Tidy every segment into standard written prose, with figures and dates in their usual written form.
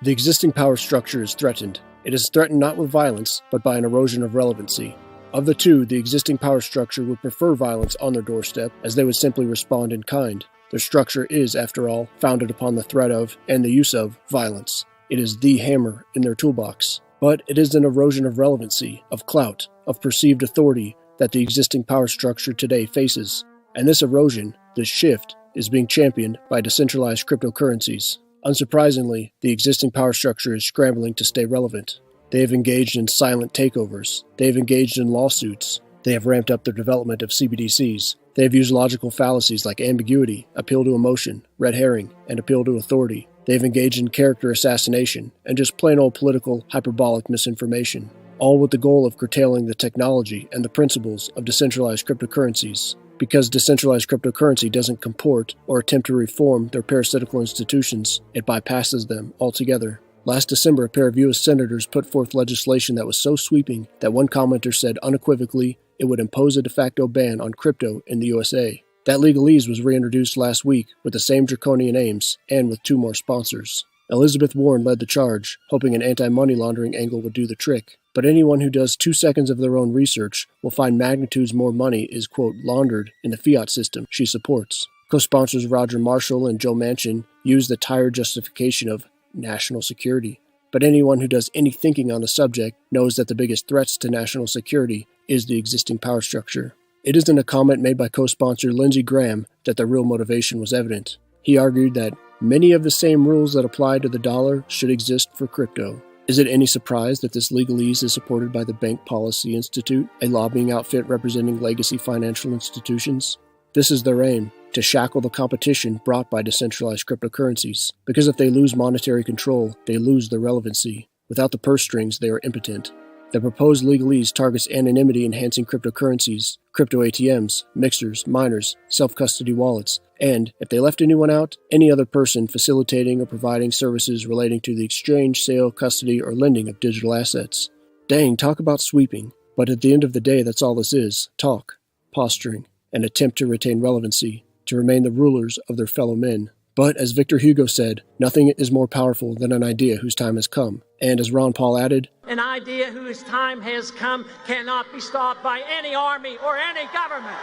The existing power structure is threatened. It is threatened not with violence, but by an erosion of relevancy. Of the two, the existing power structure would prefer violence on their doorstep, as they would simply respond in kind. Their structure is, after all, founded upon the threat of, and the use of, violence. It is the hammer in their toolbox. But it is an erosion of relevancy, of clout, of perceived authority that the existing power structure today faces. And this erosion, this shift, is being championed by decentralized cryptocurrencies. Unsurprisingly, the existing power structure is scrambling to stay relevant. They have engaged in silent takeovers. They have engaged in lawsuits. They have ramped up their development of CBDCs. They have used logical fallacies like ambiguity, appeal to emotion, red herring, and appeal to authority. They have engaged in character assassination and just plain old political, hyperbolic misinformation, all with the goal of curtailing the technology and the principles of decentralized cryptocurrencies. Because decentralized cryptocurrency doesn't comport or attempt to reform their parasitical institutions, it bypasses them altogether. Last December, a pair of U.S. senators put forth legislation that was so sweeping that one commenter said unequivocally it would impose a de facto ban on crypto in the USA. That legalese was reintroduced last week with the same draconian aims and with 2 more sponsors. Elizabeth Warren led the charge, hoping an anti-money laundering angle would do the trick. But anyone who does 2 seconds of their own research will find magnitudes more money is, quote, laundered in the fiat system she supports. Co-sponsors Roger Marshall and Joe Manchin use the tired justification of national security. But anyone who does any thinking on the subject knows that the biggest threats to national security is the existing power structure. It isn't a comment made by co-sponsor Lindsey Graham that the real motivation was evident. He argued that many of the same rules that apply to the dollar should exist for crypto. Is it any surprise that this legalese is supported by the Bank Policy Institute, a lobbying outfit representing legacy financial institutions? This is their aim, to shackle the competition brought by decentralized cryptocurrencies, because if they lose monetary control, they lose their relevancy. Without the purse strings, they are impotent. The proposed legalese targets anonymity-enhancing cryptocurrencies, crypto ATMs, mixers, miners, self-custody wallets, and, if they left anyone out, any other person facilitating or providing services relating to the exchange, sale, custody, or lending of digital assets. Dang, talk about sweeping. But at the end of the day, that's all this is. Talk, posturing, an attempt to retain relevancy, to remain the rulers of their fellow men. But, as Victor Hugo said, nothing is more powerful than an idea whose time has come. And as Ron Paul added, an idea whose time has come cannot be stopped by any army or any government.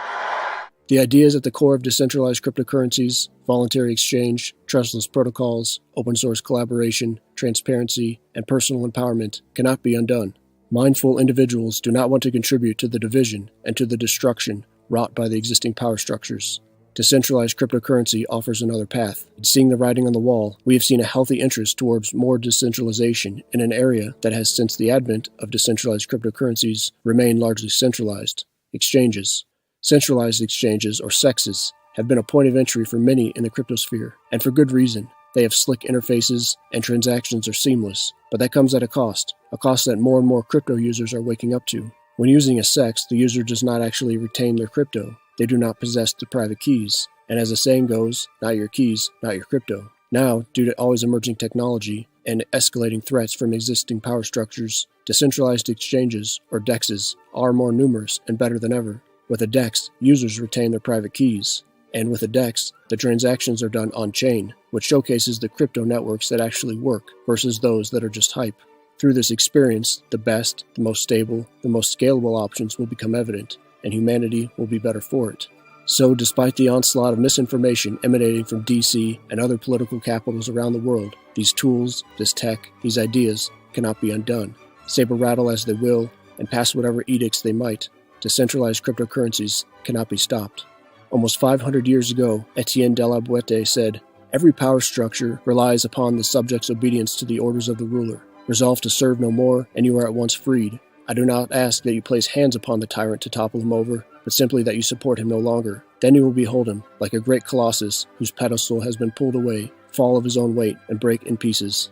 The ideas at the core of decentralized cryptocurrencies, voluntary exchange, trustless protocols, open source collaboration, transparency, and personal empowerment cannot be undone. Mindful individuals do not want to contribute to the division and to the destruction wrought by the existing power structures. Decentralized cryptocurrency offers another path. Seeing the writing on the wall, we have seen a healthy interest towards more decentralization in an area that has, since the advent of decentralized cryptocurrencies, remained largely centralized. Exchanges. Centralized exchanges, or CEXs, have been a point of entry for many in the cryptosphere, and for good reason. They have slick interfaces, and transactions are seamless, but that comes at a cost that more and more crypto users are waking up to. When using a CEX, the user does not actually retain their crypto. They do not possess the private keys, and as the saying goes, not your keys, not your crypto. Now, due to always emerging technology and escalating threats from existing power structures, decentralized exchanges, or DEXs, are more numerous and better than ever. With a DEX, users retain their private keys, and with a DEX, the transactions are done on-chain, which showcases the crypto networks that actually work versus those that are just hype. Through this experience, the best, the most stable, the most scalable options will become evident, and humanity will be better for it. So, despite the onslaught of misinformation emanating from DC and other political capitals around the world, these tools, this tech, these ideas cannot be undone. Saber-rattle as they will, and pass whatever edicts they might, decentralized cryptocurrencies cannot be stopped. Almost 500 years ago, Etienne de la Boétie said, "Every power structure relies upon the subject's obedience to the orders of the ruler. Resolve to serve no more, and you are at once freed. I do not ask that you place hands upon the tyrant to topple him over, but simply that you support him no longer. Then you will behold him, like a great colossus whose pedestal has been pulled away, fall of his own weight, and break in pieces."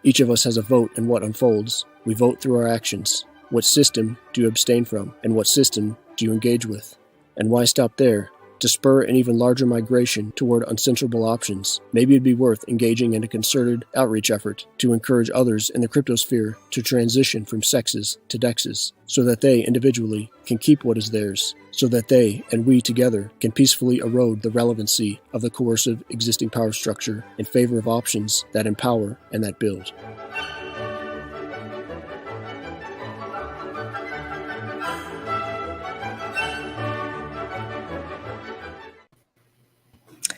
Each of us has a vote in what unfolds. We vote through our actions. What system do you abstain from, and what system do you engage with? And why stop there? to spur an even larger migration toward uncensorable options, maybe it'd be worth engaging in a concerted outreach effort to encourage others in the cryptosphere to transition from sexes to dexes, so that they individually can keep what is theirs, so that they and we together can peacefully erode the relevancy of the coercive existing power structure in favor of options that empower and that build.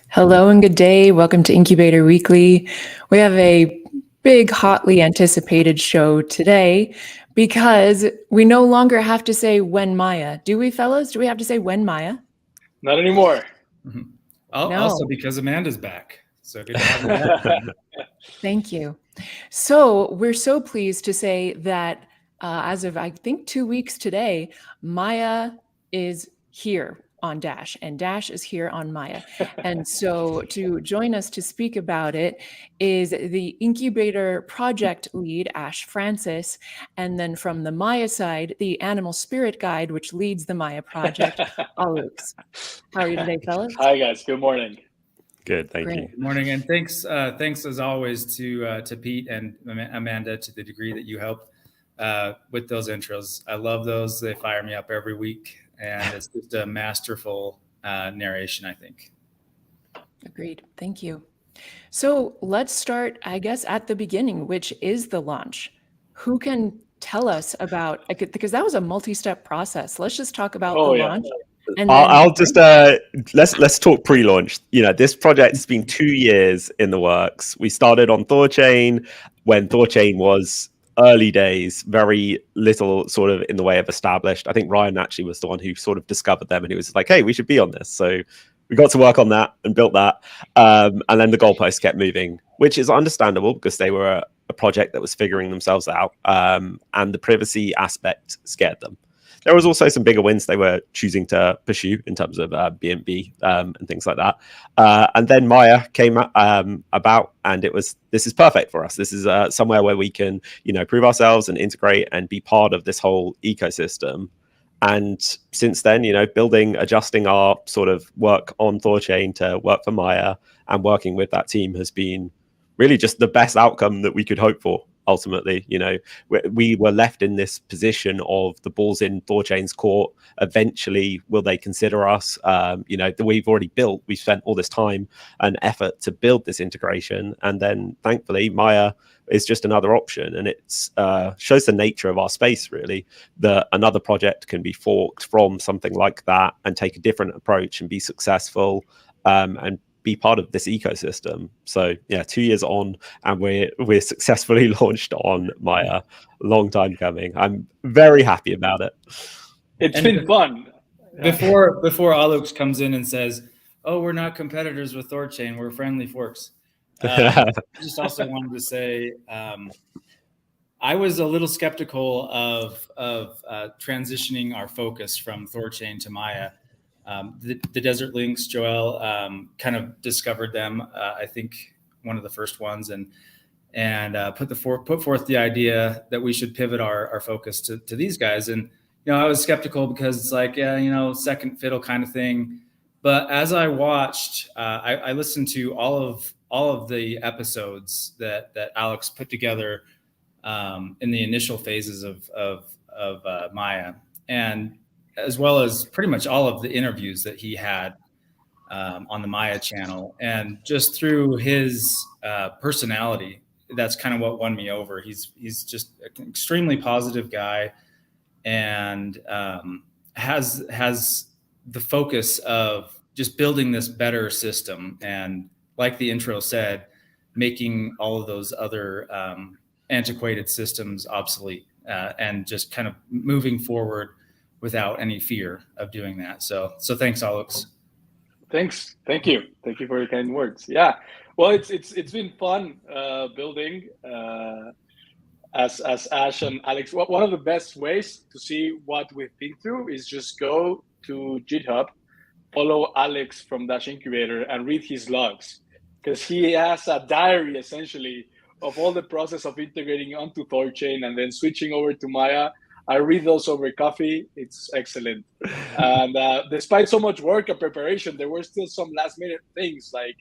Hello and good day. Welcome to Incubator Weekly. We have a big, hotly anticipated show today because we no longer have to say when Maya. Do we, fellas? Do we have to say when Maya? Not anymore. Mm-hmm. No. Also because Amanda's back. So good to have her back. Thank you. So we're so pleased to say that as of, I think, 2 weeks today, Maya is here on Dash, and Dash is here on Maya. And so to join us to speak about it is the Incubator project lead, Ash Francis, and then from the Maya side, the Animal Spirit Guide, which leads the Maya project, Alex. How are you today, fellas? Hi, guys. Good morning. Good, thank you. Good morning, and thanks as always to Pete and Amanda to the degree that you helped with those intros. I love those. They fire me up every week. And it's just a masterful narration, I think. Agreed. Thank you. So let's start, I guess, at the beginning, which is the launch. Who can tell us about, because that was a multi-step process. Let's just talk about the launch. And I'll just let's talk pre-launch. You know, this project has been 2 years in the works. We started on Thorchain when Thorchain was early days, very little sort of in the way of established. I think Ryan actually was the one who sort of discovered them, and he was like, hey, we should be on this. So we got to work on that and built that. And then the goalposts kept moving, which is understandable because they were a project that was figuring themselves out. And the privacy aspect scared them. There was also some bigger wins they were choosing to pursue in terms of BNB and things like that. And then Maya came about, and this is perfect for us. This is somewhere where we can, prove ourselves and integrate and be part of this whole ecosystem. And since then, building, adjusting our sort of work on Thorchain to work for Maya and working with that team has been really just the best outcome that we could hope for. Ultimately, we were left in this position of the ball's in Thorchain's court. Eventually, will they consider us? That we've already built. We spent all this time and effort to build this integration, and then thankfully, Maya is just another option, and it shows the nature of our space. Really, that another project can be forked from something like that and take a different approach and be successful, and be part of this ecosystem. So yeah, 2 years on, and we're successfully launched on Maya. Long time coming. I'm very happy about it. It's been fun. Before Alex comes in and says, "Oh, we're not competitors with Thorchain. We're friendly forks." I just also wanted to say, I was a little skeptical of transitioning our focus from Thorchain to Maya. The Desert Lynx, Joel kind of discovered them. I think one of the first ones, and put forth the idea that we should pivot our focus to these guys. And I was skeptical because it's like, second fiddle kind of thing. But as I watched, I listened to all of the episodes that Alex put together in the initial phases of Maya, and as well as pretty much all of the interviews that he had on the Maya channel. And just through his personality, that's kind of what won me over. He's just an extremely positive guy, and has the focus of just building this better system. And like the intro said, making all of those other antiquated systems obsolete, and just kind of moving forward without any fear of doing that. So thanks, Alex. Thanks. Thank you for your kind words. Yeah. Well, it's been fun building as Ash and Alex. One of the best ways to see what we've been through is just go to GitHub, follow Alex from Dash Incubator, and read his logs, because he has a diary essentially of all the process of integrating onto Thorchain and then switching over to Maya. I read those over coffee. It's excellent. And despite so much work and preparation, there were still some last minute things like,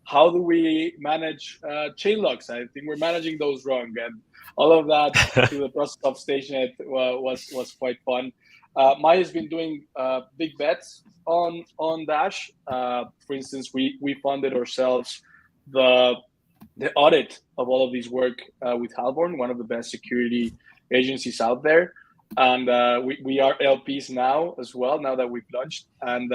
how do we manage chain locks? I think we're managing those wrong, and all of that through the process of StageNet was quite fun. Maya's been doing big bets on Dash. For instance, we funded ourselves the audit of all of this work with Halborn, one of the best security agencies out there, and we are LPs now as well. Now that we've launched, and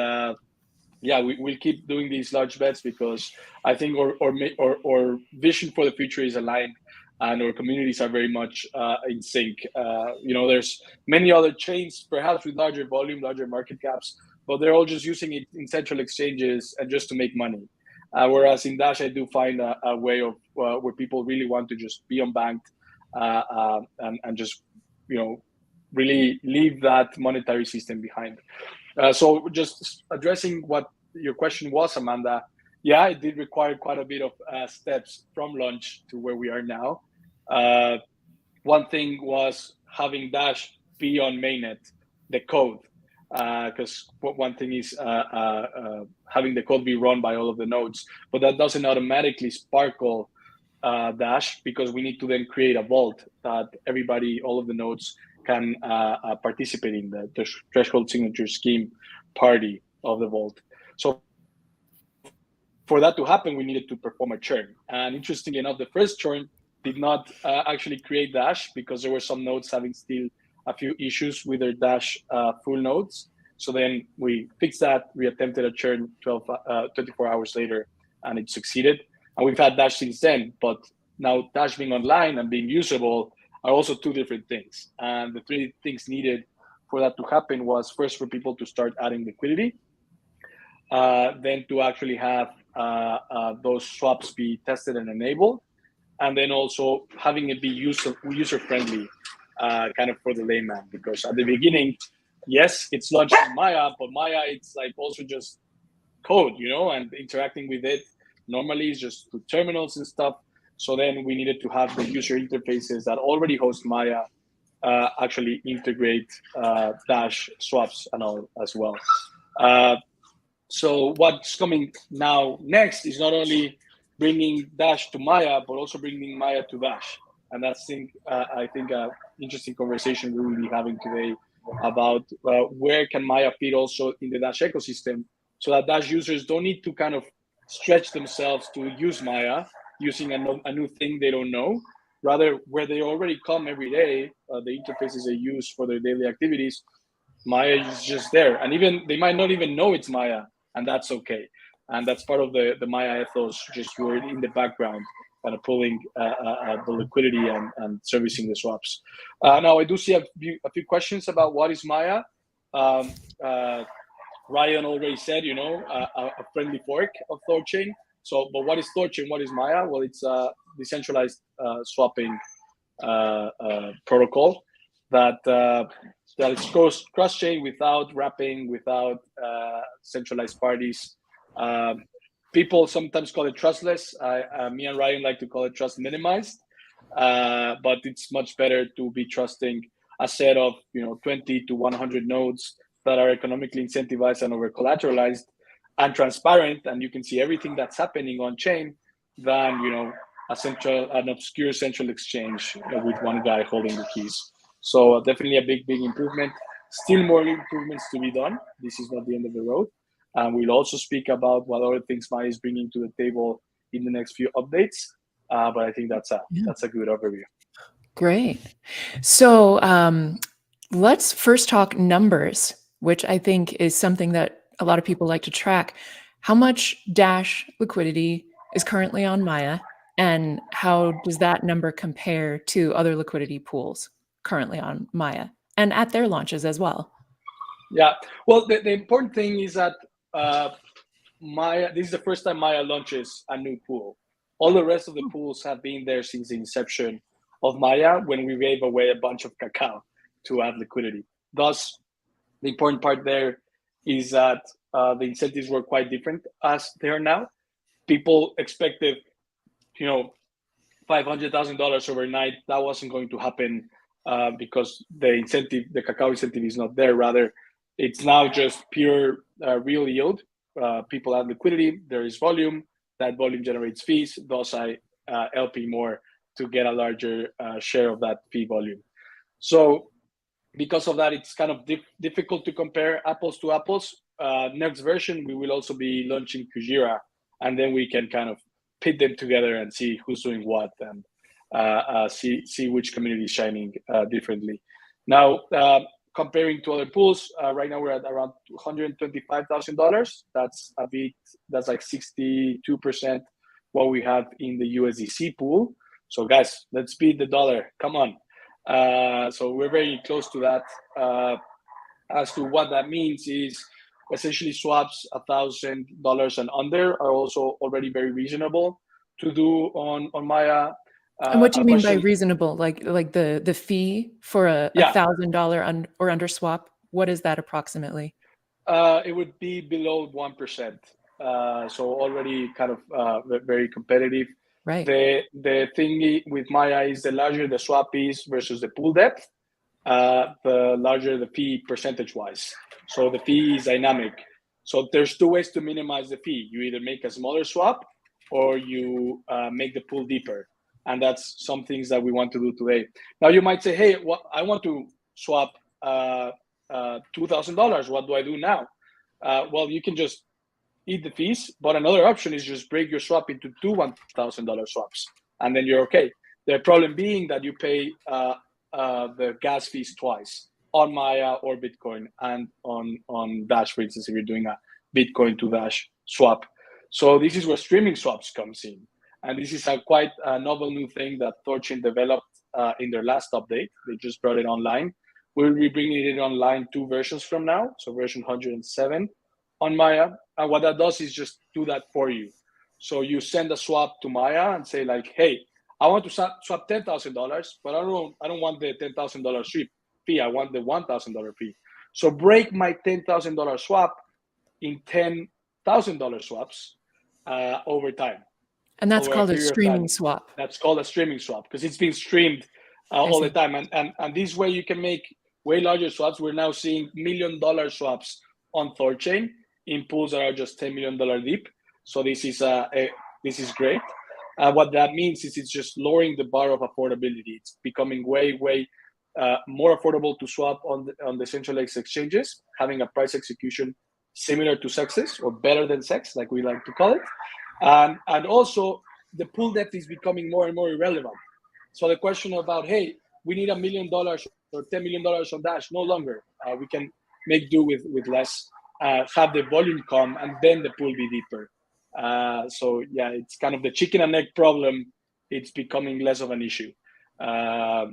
we'll keep doing these large bets because I think our vision for the future is aligned, and our communities are very much in sync. There's many other chains, perhaps with larger volume, larger market caps, but they're all just using it in central exchanges and just to make money. Whereas in Dash, I do find a way of where people really want to just be unbanked and just really leave that monetary system behind. So just addressing what your question was, Amanda, yeah, it did require quite a bit of steps from launch to where we are now. One thing was having Dash be on mainnet, the code, because one thing is having the code be run by all of the nodes, but that doesn't automatically sparkle Dash, because we need to then create a vault that everybody, all of the nodes, can participate in the threshold signature scheme party of the vault. So for that to happen, we needed to perform a churn. And interestingly enough, the first churn did not actually create Dash, because there were some nodes having still a few issues with their Dash full nodes. So then we fixed that. We attempted a churn 24 hours later, and it succeeded. And we've had Dash since then. But now Dash being online and being usable are also two different things. And the three things needed for that to happen was, first, for people to start adding liquidity, then to actually have those swaps be tested and enabled, and then also having it be user-friendly, kind of for the layman. Because at the beginning, yes, it's launched in Maya, but Maya, it's like also just code, and interacting with it normally is just through terminals and stuff. So then we needed to have the user interfaces that already host Maya actually integrate Dash swaps and all as well. So what's coming now next is not only bringing Dash to Maya, but also bringing Maya to Dash. And that's, I think, an interesting conversation we will be having today about where can Maya fit also in the Dash ecosystem, so that Dash users don't need to kind of stretch themselves to use Maya using a new thing they don't know. Rather, where they already come every day, the interfaces they use for their daily activities, Maya is just there. And even they might not even know it's Maya, and that's okay. And that's part of the Maya ethos, just you're in the background, kind of pulling the liquidity and servicing the swaps. Now, I do see a few questions about what is Maya. Ryan already said, a friendly fork of Thorchain. So, but what is Thorchain? What is Maya? Well, it's a decentralized swapping protocol that is cross-chain without wrapping, without centralized parties. People sometimes call it trustless. Me and Ryan like to call it trust minimized, but it's much better to be trusting a set of 20 to 100 nodes that are economically incentivized and over collateralized and transparent, and you can see everything that's happening on chain, than an obscure central exchange with one guy holding the keys. So definitely a big improvement. Still more improvements to be done. This is not the end of the road. And we'll also speak about what other things Maya is bringing to the table in the next few updates. But I think that's a good overview. Great. So let's first talk numbers, which I think is something that a lot of people like to track. How much Dash liquidity is currently on Maya, and how does that number compare to other liquidity pools currently on Maya and at their launches as well? Yeah, well, the important thing is that Maya, this is the first time Maya launches a new pool. All the rest of the pools have been there since the inception of Maya, when we gave away a bunch of cacao to add liquidity. Thus, the important part there is that the incentives were quite different as they are now. People expected, $500,000 overnight. That wasn't going to happen because the cacao incentive is not there. Rather, it's now just pure real yield. People have liquidity, there is volume, that volume generates fees, thus I LP more to get a larger share of that fee volume. So because of that, it's kind of difficult to compare apples to apples. Next version, we will also be launching Kujira, and then we can kind of pit them together and see who's doing what, and see which community is shining differently. Now, comparing to other pools, right now we're at around $125,000. That's like 62% what we have in the USDC pool. So guys, let's beat the dollar. Come on. So we're very close to that. As to what that means is essentially swaps $1,000 and under are also already very reasonable to do on Maya. And what do you mean by reasonable? Like the fee for a $1,000 or under swap? What is that approximately? It would be below 1%. So already kind of very competitive. Right. The thing with Maya is the larger the swap is versus the pool depth, the larger the fee percentage-wise. So the fee is dynamic. So there's two ways to minimize the fee. You either make a smaller swap or you make the pool deeper. And that's some things that we want to do today. Now you might say, hey, I want to swap $2,000. What do I do now? Well, you can just eat the fees, but another option is just break your swap into two $1,000 swaps, and then you're okay. The problem being that you pay the gas fees twice on Maya or Bitcoin, and on Dash, for instance, if you're doing a Bitcoin to Dash swap. So this is where streaming swaps comes in. And this is a quite novel new thing that Thorchain developed in their last update. They just brought it online. We'll be bringing it online 2 versions from now, so version 107 on Maya. And what that does is just do that for you. So you send a swap to Maya and say like, hey, I want to swap $10,000, but I don't want the $10,000 fee. I want the $1,000 fee. So break my $10,000 swap in $10,000 swaps over time. And that's called a streaming swap. That's called a streaming swap because it's being streamed all the time. And this way you can make way larger swaps. We're now seeing $1 million swaps on Thorchain in pools that are just $10 million deep. So this is great. What that means is it's just lowering the bar of affordability. It's becoming way more affordable to swap on the centralized exchanges, having a price execution similar to SEX's or better than SEX, like we like to call it. And also the pool depth is becoming more and more irrelevant. So the question about, hey, we need $1 million or $10 million on Dash, no longer. We can make do with less, have the volume come, and then the pool be deeper. So yeah, it's kind of the chicken and egg problem. It's becoming less of an issue. Anyway,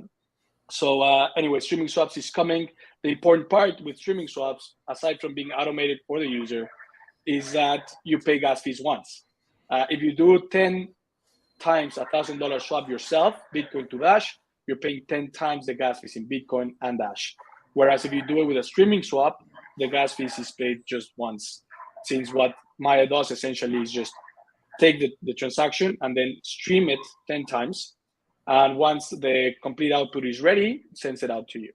streaming swaps is coming. The important part with streaming swaps, aside from being automated for the user, is that you pay gas fees once. If you do 10 times $1,000 swap yourself, Bitcoin to Dash, you're paying 10 times the gas fees in Bitcoin and Dash. Whereas if you do it with a streaming swap, the gas fees is paid just once. Since what Maya does essentially is just take the transaction and then stream it 10 times. And once the complete output is ready, it sends it out to you.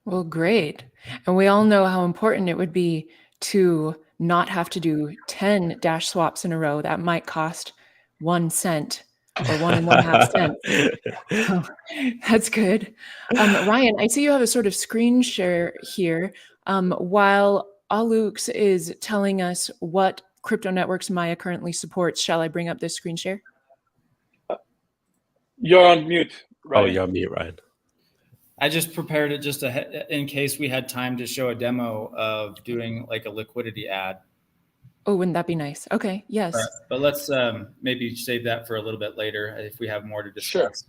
Well, great. And we all know how important it would be to not have to do 10 Dash swaps in a row. That might cost 1 cent or 1.5 cents. So, that's good. Ryan, I see you have a sort of screen share here. While Alux is telling us what crypto networks Maya currently supports, shall I bring up this screen share? You're on mute, Ryan. Oh, you're on mute, Ryan. I just prepared it just in case we had time to show a demo of doing like a liquidity ad. Oh, wouldn't that be nice? Okay, yes. But let's maybe save that for a little bit later if we have more to discuss.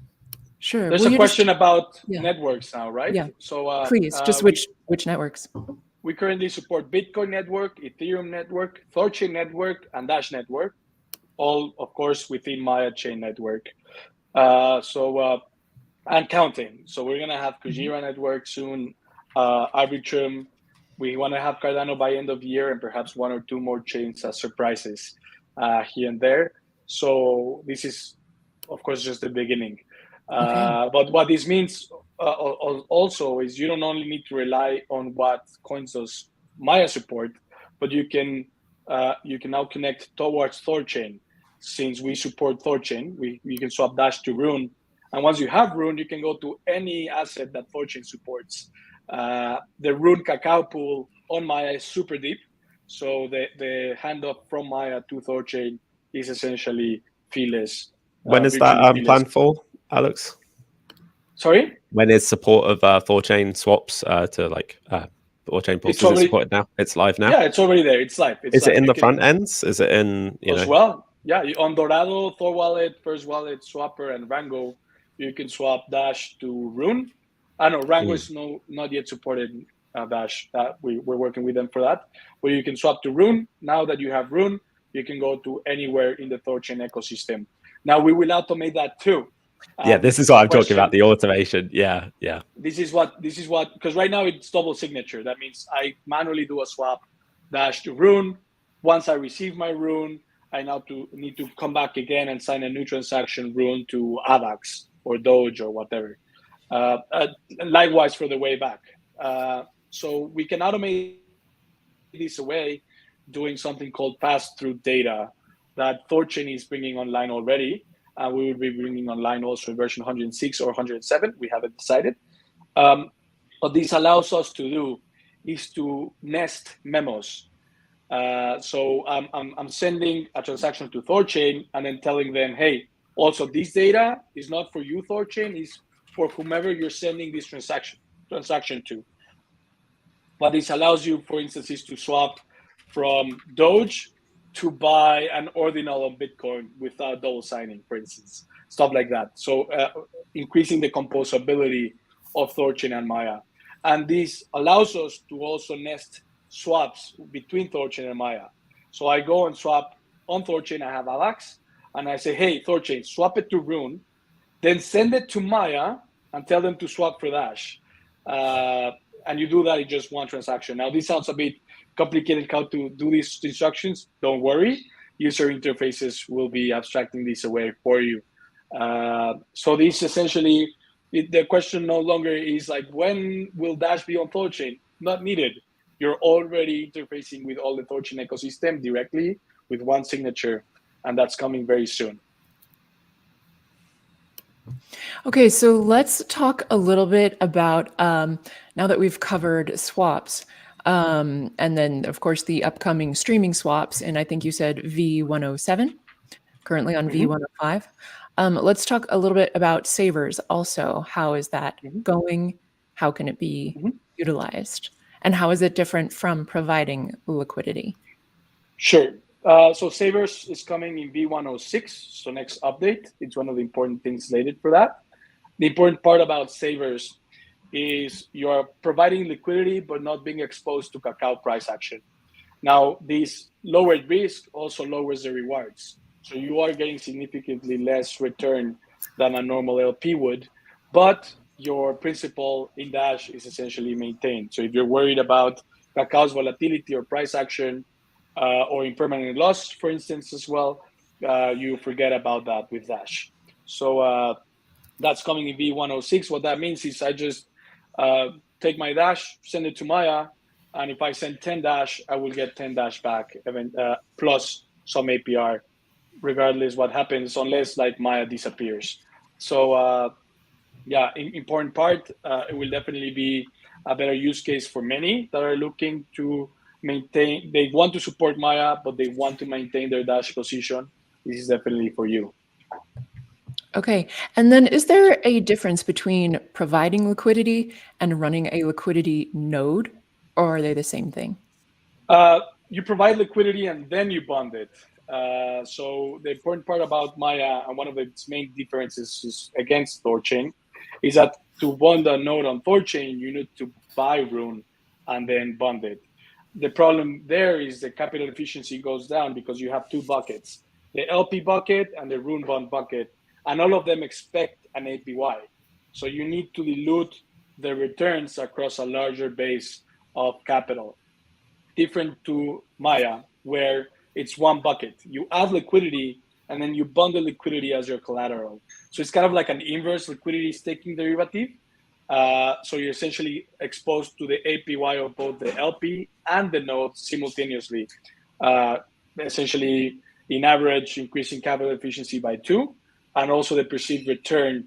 Sure. There's a question about networks now, right? Yeah. So please, just which networks? We currently support Bitcoin Network, Ethereum Network, Thorchain Network, and Dash Network, all, of course, within Maya Chain Network. And counting. So we're going to have Kujira Network soon, Arbitrum. We want to have Cardano by end of year and perhaps 1 or 2 more chains as surprises here and there. So this is, of course, just the beginning. But what this means also is you don't only need to rely on what coins does Maya support, but you can now connect towards Thorchain. Since we support Thorchain, we can swap Dash to Rune, and once you have Rune, you can go to any asset that Thorchain supports. The Rune Cacao pool on Maya is super deep, so the handoff from Maya to Thorchain is essentially feeless. When is that planned for, Alex? Sorry? When is support of Thorchain swaps to like Thorchain pools? Is it supported now? It's live now? Yeah, it's already there. It's live. Is it in the front ends? Is it in, as well? Yeah, on Dorado, Thor Wallet, First Wallet, Swapper, and Rango, you can swap Dash to Rune. I know Rango is not yet supported Dash. We're working with them for that. But you can swap to Rune. Now that you have Rune, you can go to anywhere in the Thorchain ecosystem. Now we will automate that too. This is what I'm talking about, the automation. Yeah. This is what, because right now it's double signature. That means I manually do a swap Dash to Rune. Once I receive my Rune, I now need to come back again and sign a new transaction Rune to AVAX or Doge or whatever. Likewise for the way back. So we can automate this away doing something called pass-through data that Thorchain is bringing online already. We will be bringing online also version 106 or 107. We haven't decided. What this allows us to do is to nest memos. So I'm sending a transaction to Thorchain and then telling them, hey, also this data is not for you, Thorchain, is for whomever you're sending this transaction to. What this allows you, for instance, is to swap from Doge to buy an ordinal on Bitcoin without double signing, for instance, stuff like that. So increasing the composability of Thorchain and Maya. And this allows us to also nest swaps between Thorchain and Maya. So I go and swap on Thorchain, I have AVAX, and I say, hey, Thorchain, swap it to Rune, then send it to Maya and tell them to swap for Dash. And you do that in just one transaction. Now, this sounds a bit complicated how to do these instructions. Don't worry. User interfaces will be abstracting this away for you. So this essentially, the question no longer is like, when will Dash be on Thorchain? Not needed. You're already interfacing with all the Thorchain ecosystem directly with one signature, and that's coming very soon. Okay, so let's talk a little bit about, now that we've covered swaps, and then, of course, the upcoming streaming swaps, and I think you said V107, currently on V105. Let's talk a little bit about Savers also. How is that going? How can it be utilized? And how is it different from providing liquidity? Sure. So Savers is coming in V106, so next update. It's one of the important things slated for that. The important part about Savers is you are providing liquidity, but not being exposed to cacao price action. Now, this lowered risk also lowers the rewards. So you are getting significantly less return than a normal LP would, but your principal in Dash is essentially maintained. So if you're worried about cacao's volatility or price action, or impermanent loss, for instance, as well, you forget about that with Dash. So that's coming in V106. What that means is I just take my Dash, send it to Maya, and if I send 10 Dash, I will get 10 Dash back, plus some APR, regardless what happens, unless like Maya disappears. So yeah, important part, it will definitely be a better use case for many that are looking to maintain, they want to support Maya, but they want to maintain their Dash position. This is definitely for you. Okay. And then is there a difference between providing liquidity and running a liquidity node, or are they the same thing? You provide liquidity and then you bond it. So the important part about Maya, and one of its main differences is against Thorchain, is that to bond a node on Thorchain, you need to buy Rune and then bond it. The problem there is the capital efficiency goes down because you have two buckets, the LP bucket and the Rune bond bucket, and all of them expect an APY. So you need to dilute the returns across a larger base of capital. Different to Maya, where it's one bucket. You add liquidity and then you bundle liquidity as your collateral. So it's kind of like an inverse liquidity staking derivative. So you're essentially exposed to the APY of both the LP and the node simultaneously, essentially in average increasing capital efficiency by 2, and also the perceived return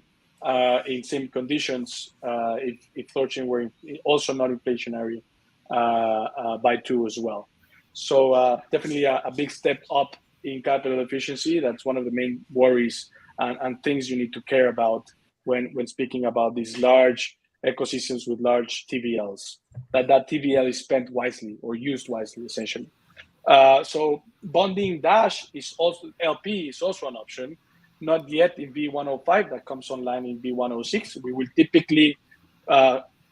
in same conditions if Thorchain were also not inflationary by 2 as well. So definitely a big step up in capital efficiency. That's one of the main worries and things you need to care about when speaking about these large ecosystems with large TVLs, that TVL is spent wisely or used wisely, essentially. So bonding Dash is also, LP is also an option, not yet in V105, that comes online in V106. We will typically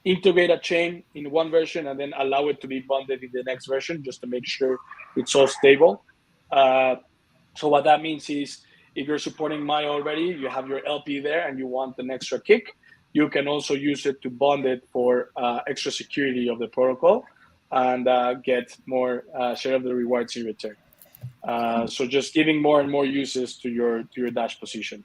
integrate a chain in one version and then allow it to be bonded in the next version just to make sure it's all stable. So what that means is, if you're supporting Maya already, you have your LP there and you want an extra kick, you can also use it to bond it for extra security of the protocol and get more share of the rewards in return. So just giving more and more uses to your Dash position.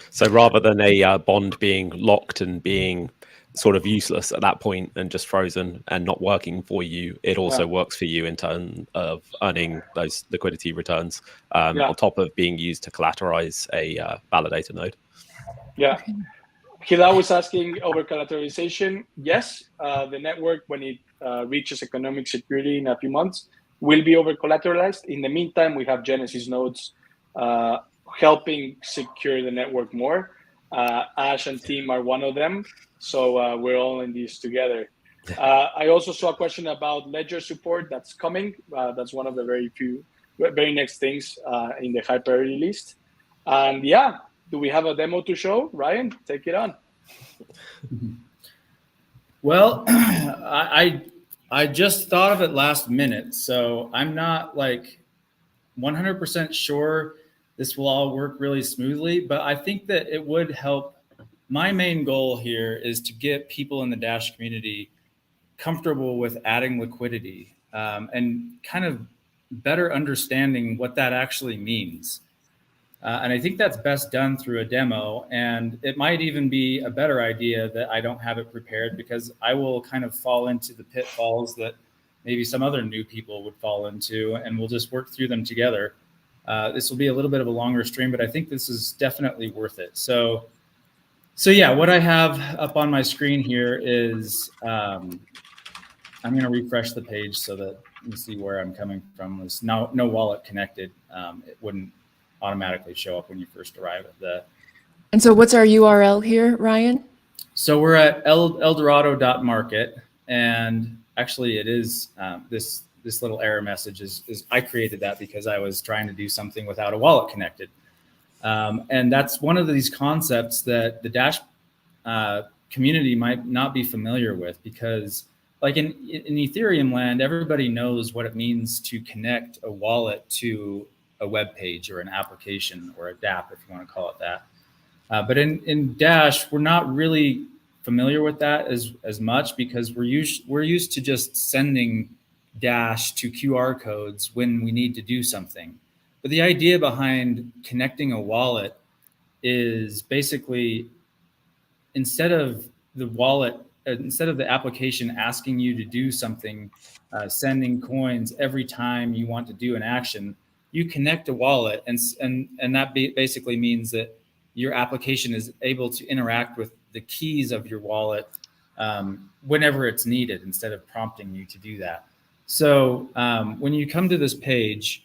So rather than a bond being locked and being sort of useless at that point and just frozen and not working for you, it also works for you in terms of earning those liquidity returns on top of being used to collateralize a validator node. Yeah. Hila was asking over collateralization. Yes, the network, when it reaches economic security in a few months, will be over collateralized. In the meantime, we have Genesis nodes helping secure the network more. Ash and team are one of them. So we're all in this together. I also saw a question about Ledger support that's coming. That's one of the very next things in the high priority list. And yeah, do we have a demo to show? Ryan, take it on. Well, I just thought of it last minute, so I'm not like 100% sure this will all work really smoothly, but I think that it would help. My main goal here is to get people in the Dash community comfortable with adding liquidity and kind of better understanding what that actually means. And I think that's best done through a demo. And it might even be a better idea that I don't have it prepared, because I will kind of fall into the pitfalls that maybe some other new people would fall into, and we'll just work through them together. This will be a little bit of a longer stream, but I think this is definitely worth it. So yeah, what I have up on my screen here is, I'm going to refresh the page so that you see where I'm coming from. There's no wallet connected. It wouldn't automatically show up when you first arrive at the. And so what's our URL here, Ryan? So we're at eldorado.market, and actually it is this little error message is I created that because I was trying to do something without a wallet connected. And that's one of these concepts that the Dash community might not be familiar with, because like in Ethereum land, everybody knows what it means to connect a wallet to a web page or an application or a dApp, if you want to call it that. But in Dash, we're not really familiar with that as much, because we're used to just sending Dash to QR codes when we need to do something. But the idea behind connecting a wallet is basically, instead of the application asking you to do something, sending coins every time you want to do an action, you connect a wallet, and that basically means that your application is able to interact with the keys of your wallet whenever it's needed, instead of prompting you to do that. So when you come to this page,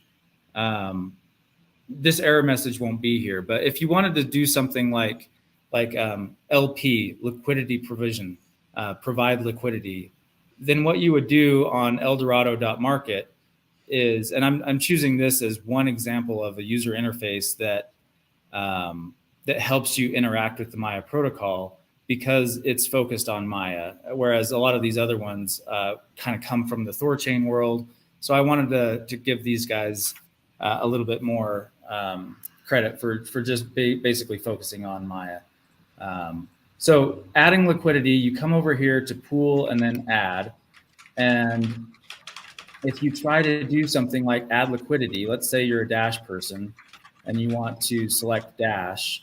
this error message won't be here. But if you wanted to do something like LP, liquidity provision, provide liquidity, then what you would do on eldorado.market is, and I'm choosing this as one example of a user interface that that helps you interact with the Maya protocol, because it's focused on Maya, whereas a lot of these other ones kind of come from the Thorchain world. So I wanted to give these guys a little bit more credit for just basically focusing on Maya. So adding liquidity, you come over here to pool and then add. And if you try to do something like add liquidity, let's say you're a Dash person and you want to select Dash,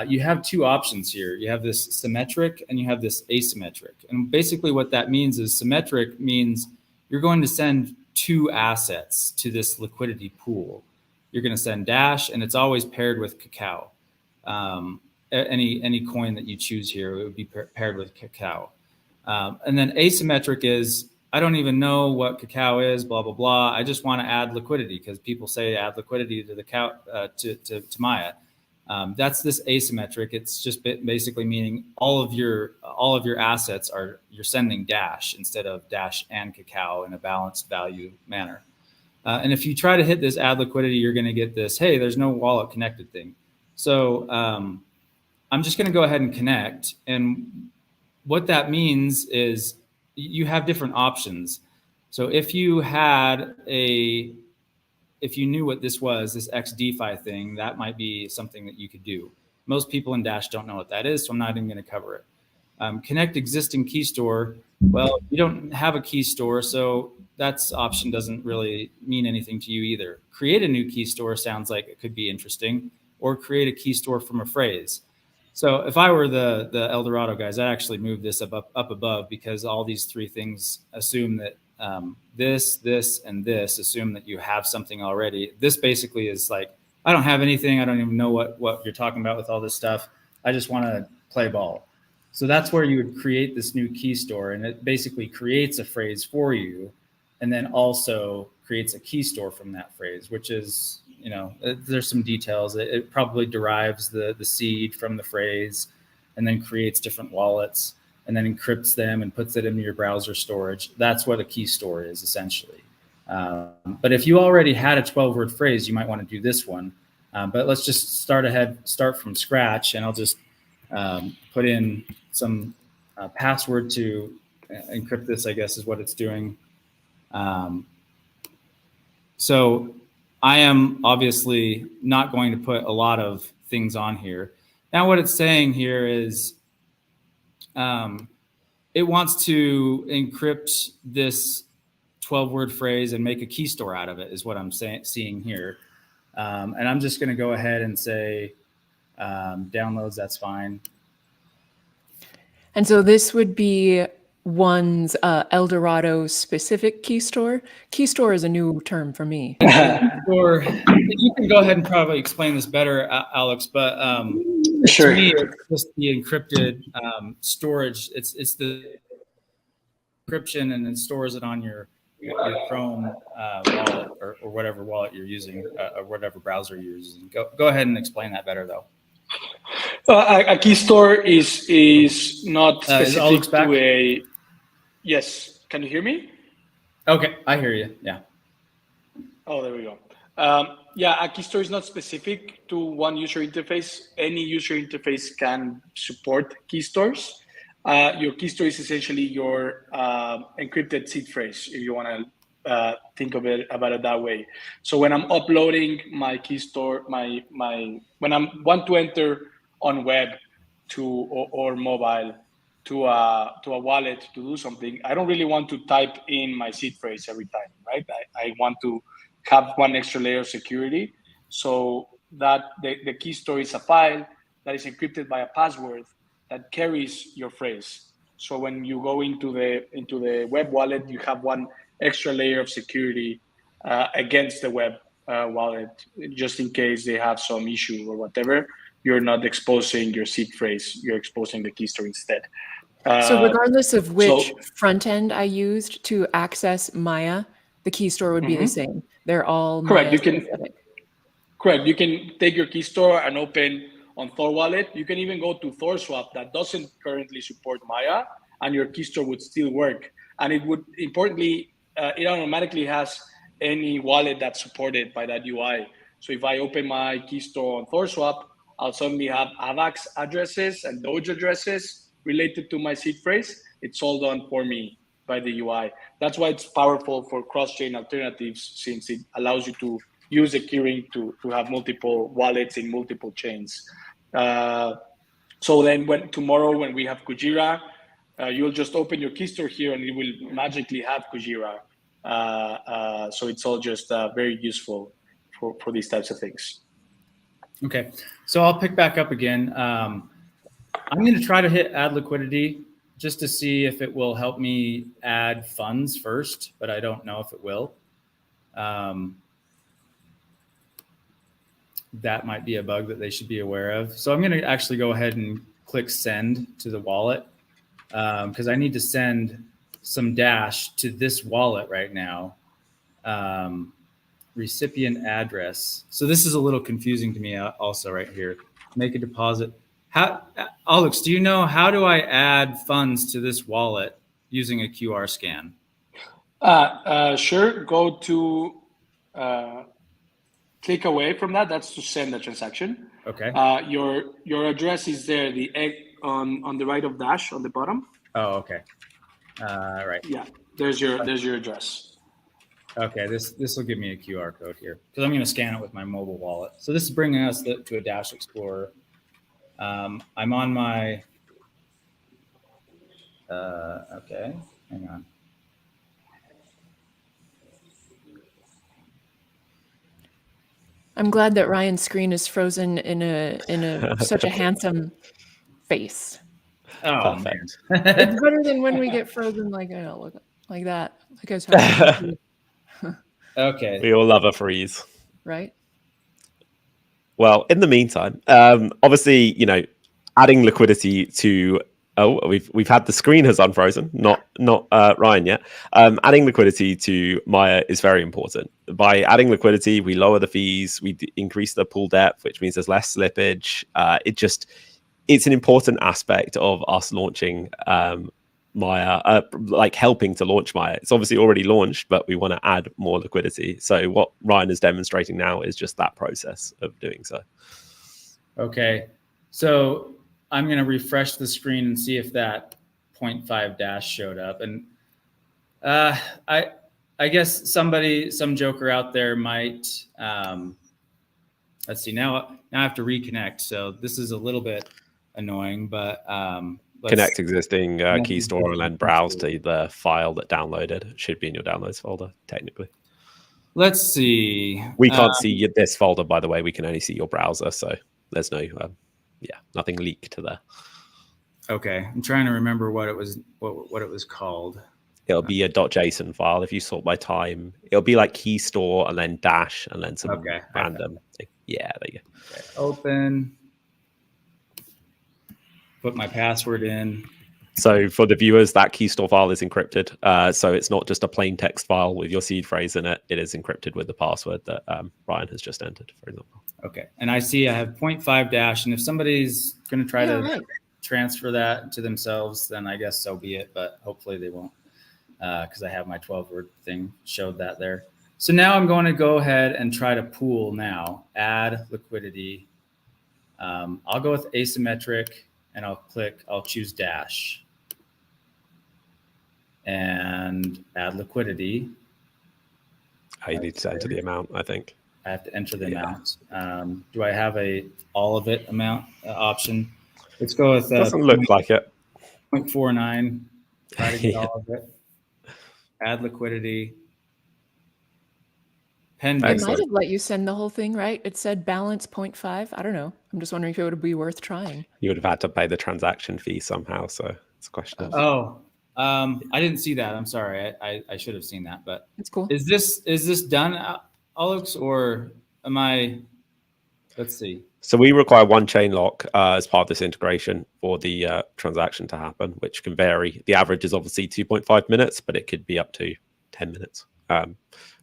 you have two options here. You have this symmetric and you have this asymmetric. And basically what that means is symmetric means you're going to send two assets to this liquidity pool. You're going to send Dash, and it's always paired with Kakao. Any coin that you choose here, it would be paired with Kakao. And then asymmetric is, I don't even know what Kakao is, blah, blah, blah. I just want to add liquidity because people say add liquidity to the to Maya. That's this asymmetric. It's just basically meaning all of your assets you're sending Dash instead of Dash and Kakao in a balanced value manner. And if you try to hit this add liquidity, you're going to get this, hey, there's no wallet connected thing. So I'm just going to go ahead and connect. And what that means is you have different options. So if you knew what this was, this XDeFi thing, that might be something that you could do. Most people in Dash don't know what that is, so I'm not even going to cover it. Connect existing key store. Well, you don't have a key store, so that option doesn't really mean anything to you either. Create a new key store sounds like it could be interesting, or create a key store from a phrase. So if I were the Eldorado guys, I'd actually move this up above, because all these three things assume that this, and this assume that you have something already. This basically is like, I don't have anything. I don't even know what you're talking about with all this stuff. I just want to play ball. So that's where you would create this new key store, and it basically creates a phrase for you, and then also creates a key store from that phrase, which is, there's some details. It probably derives the seed from the phrase and then creates different wallets and then encrypts them and puts it into your browser storage. That's what a key store is essentially. But if you already had a 12-word phrase, you might want to do this one. But let's just start from scratch, and I'll just put in some password to encrypt this, I guess is what it's doing. So I am obviously not going to put a lot of things on here. Now what it's saying here is it wants to encrypt this 12-word phrase and make a key store out of it, is what I'm seeing here. And I'm just going to go ahead and say downloads, that's fine. And so this would be one's Eldorado specific key store. Key store is a new term for me. Or you can go ahead and probably explain this better, Alex, but sure. To me, it's just the encrypted storage. It's the encryption, and then stores it on your Chrome wallet or whatever wallet you're using, or whatever browser you're using. Go ahead and explain that better, though. A key store is not specific to a. Yes, can you hear me? Okay, I hear you. Yeah. Oh, there we go. A key store is not specific to one user interface. Any user interface can support key stores. Your key store is essentially your encrypted seed phrase, if you want to think about it that way. So when I'm uploading my key store, when I want to enter on web or mobile to a wallet to do something, I don't really want to type in my seed phrase every time, right? I want to have one extra layer of security, so that the key store is a file that is encrypted by a password that carries your phrase. So when you go into the web wallet, you have one extra layer of security against the web wallet, just in case they have some issue or whatever. You're not exposing your seed phrase, you're exposing the key store instead. So regardless of which front end I used to access Maya, the key store would be the same. They're all correct. Maya Correct. You can take your key store and open on Thor Wallet. You can even go to ThorSwap that doesn't currently support Maya, and your key store would still work. And it would, importantly, it automatically has any wallet that's supported by that UI. So if I open my key store on ThorSwap, I'll suddenly have AVAX addresses and Doge addresses related to my seed phrase. It's all done for me by the UI. That's why it's powerful for cross-chain alternatives, since it allows you to use a keyring to have multiple wallets in multiple chains. So then tomorrow when we have Kujira, you'll just open your key store here and it will magically have Kujira. So it's all just very useful for these types of things. Okay, so I'll pick back up again. I'm going to try to hit add liquidity just to see if it will help me add funds first, but I don't know if it will. That might be a bug that they should be aware of. So I'm going to actually go ahead and click send to the wallet because I need to send some Dash to this wallet right now. Recipient address. So this is a little confusing to me also right here. Make a deposit. How, Alex, do you know how do I add funds to this wallet using a QR scan? Sure. Go to click away from that. That's to send the transaction. Okay. Your address is there. The egg on the right of Dash on the bottom. Oh, okay. Right. Yeah. There's your address. Okay. This will give me a QR code here because I'm going to scan it with my mobile wallet. So this is bringing us to a Dash Explorer. I'm on my. Okay. Hang on. I'm glad that Ryan's screen is frozen in a such a handsome face. Oh, Perfect. man. It's better than when we get frozen like look like that. Like I was Okay. We all love a freeze. right? Well, in the meantime, obviously, adding liquidity to we've had the screen has unfrozen, not Ryan yet. Adding liquidity to Maya is very important. By adding liquidity, we lower the fees, we increase the pool depth, which means there's less slippage. It's an important aspect of us launching Maya, like helping to launch Maya. It's obviously already launched, but we want to add more liquidity. So what Ryan is demonstrating now is just that process of doing so. Okay. So I'm going to refresh the screen and see if that 0.5 Dash showed up. And I guess some joker out there might, let's see, now I have to reconnect. So this is a little bit annoying, but connect existing key store and then browse to the file that downloaded. It should be in your downloads folder, technically. Let's see. We can't see this folder, by the way. We can only see your browser. So there's no, nothing leaked to there. Okay. I'm trying to remember what it was called. It'll be a .json file. If you sort by time, it'll be like key store and then dash and then some random thing. Yeah, there you go. Okay. Open. Put my password in. So for the viewers, that key store file is encrypted. So it's not just a plain text file with your seed phrase in it. It is encrypted with the password that Ryan has just entered, for example. Okay. And I see I have 0.5 Dash. And if somebody's going to try to transfer that to themselves, then I guess so be it. But hopefully they won't because I have my 12-word thing showed that there. So now I'm going to go ahead and try to pool now. Add liquidity. I'll go with asymmetric. And I'll choose Dash and add liquidity. You need to enter the amount, I think. I have to enter the amount. Do I have a all of it amount option? Let's go with doesn't look like it. 0.49. Try to get all of it. Add liquidity. Pending. I might have let you send the whole thing, right? It said balance 0.5. I don't know. I'm just wondering if it would be worth trying. You would have had to pay the transaction fee somehow, so it's a question of. I didn't see that. I'm sorry. I should have seen that, but it's cool. Is this done, Alex, or am I? Let's see. So we require one chain lock as part of this integration for the transaction to happen, which can vary. The average is obviously 2.5 minutes, but it could be up to 10 minutes.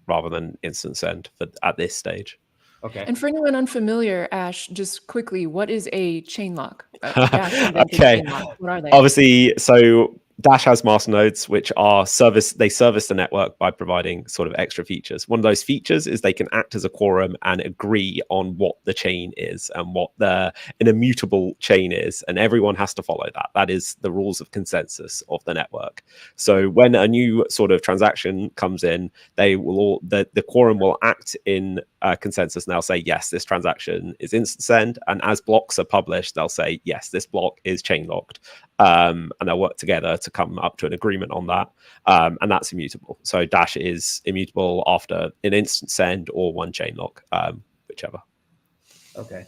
Rather than instant send at this stage. Okay. And for anyone unfamiliar, Ash, just quickly, what is a chain lock? Okay. Chain lock. What are they? Obviously, so Dash has master nodes, which are service the network by providing sort of extra features. One of those features is they can act as a quorum and agree on what the chain is and what an immutable chain is. And everyone has to follow that. That is the rules of consensus of the network. So when a new sort of transaction comes in, they will the quorum will act in consensus and they'll say, yes, this transaction is instant send. And as blocks are published, they'll say, yes, this block is chain locked. And they'll work together to come up to an agreement on that. And that's immutable. So Dash is immutable after an instant send or one chain lock, whichever. Okay.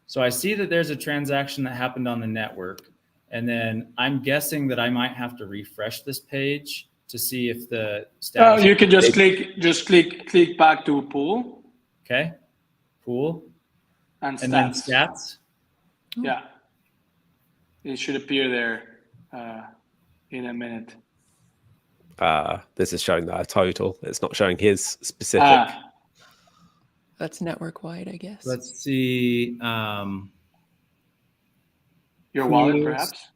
So I see that there's a transaction that happened on the network. And then I'm guessing that I might have to refresh this page to see if the status. You can just click back to pool. Okay. Pool. And then stats. Yeah. It should appear there in a minute. This is showing that total. It's not showing his specific. That's network wide, I guess. Let's see. Your wallet, perhaps?